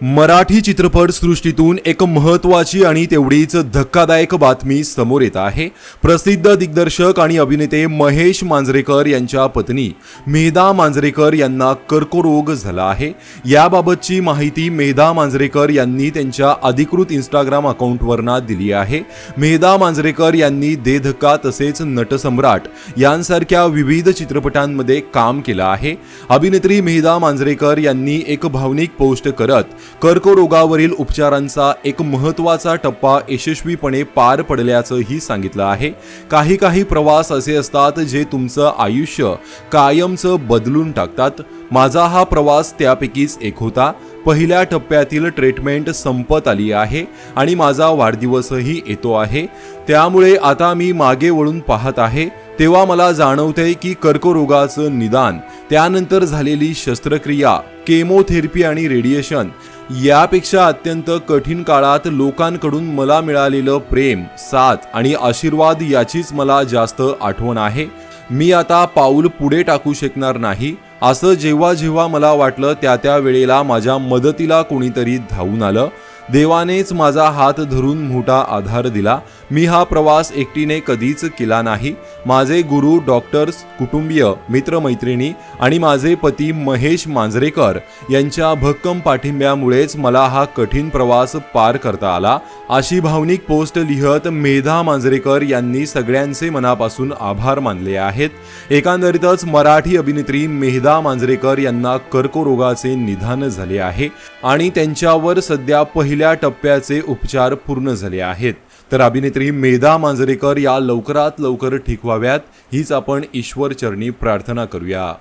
मराठी चित्रपट सृष्टीतून एक महत्त्वाची आणि तेवढीच धक्कादायक बातमी समोर येत आहे। प्रसिद्ध दिग्दर्शक आणि अभिनेते महेश मांजरेकर यांच्या पत्नी मेधा मांजरेकर यांना कर्करोग झाला आहे। याबाबतची माहिती मेधा मांजरेकर यांनी त्यांच्या अधिकृत इंस्टाग्राम अकाउंटवरून दिली आहे। मेधा मांजरेकर यांनी दे धक्का तसेच नटसम्राट यांसारख्या विविध चित्रपटांमध्ये काम केलं आहे। अभिनेत्री मेधा मांजरेकर यांनी एक भावनिक पोस्ट करत कर्करोगावरील उपचारांचा एक महत्त्वाचा टप्पा यशस्वीपणे पार पडल्याचंही सांगितलं आहे। काही प्रवास असे असतात जे तुमचं आयुष्य कायमचं बदलून टाकतात। माझा हा प्रवास त्यापैकीच एक होता। पहिल्या टप्प्यातील ट्रीटमेंट संपत आली आहे आणि माझा वाढदिवसही येतो आहे। त्यामुळे आता मी मागे वळून पाहत आहे तेव्हा मला जाणवतंय की कर्करोगाचं निदान, त्यानंतर झालेली शस्त्रक्रिया, केमोथेरपी आणि रेडिएशन यापेक्षा अत्यंत कठीण काळात लोकांकडून मला मिळालेलं प्रेम, साथ आणि आशीर्वाद याचीच मला जास्त आठवण आहे। मी आता पाऊल पुढे टाकू शकणार नाही असं जेव्हा मला वाटलं त्या वेळेला माझ्या मदतीला कोणीतरी धावून आलं। देवानेच माझा हात धरून मोठा आधार दिला। मी हा प्रवास एकटीने कधीच केला नाही। माझे गुरु, डॉक्टर्स, कुटुंबीय, मित्रमैत्रिणी आणि माझे पती महेश मांजरेकर यांच्या भक्कम पाठिंब्यामुळेच मला हा कठीण प्रवास पार करता आला, अशी भावनिक पोस्ट लिहत मेधा मांजरेकर यांनी सगळ्यांचे मनापासून आभार मानले आहेत। एकंदरीतच मराठी अभिनेत्री मेधा मांजरेकर यांना कर्करोगाचे निदान झाले आहे आणि त्यांच्यावर सध्या पहिल्या टप्प्याचे उपचार पूर्ण झाले आहेत। तर अभिनेत्री मेधा मांजरेकर या लवकरात लवकर ठीक व्हाव्यात हीच आपण ईश्वर चरणी प्रार्थना करूया।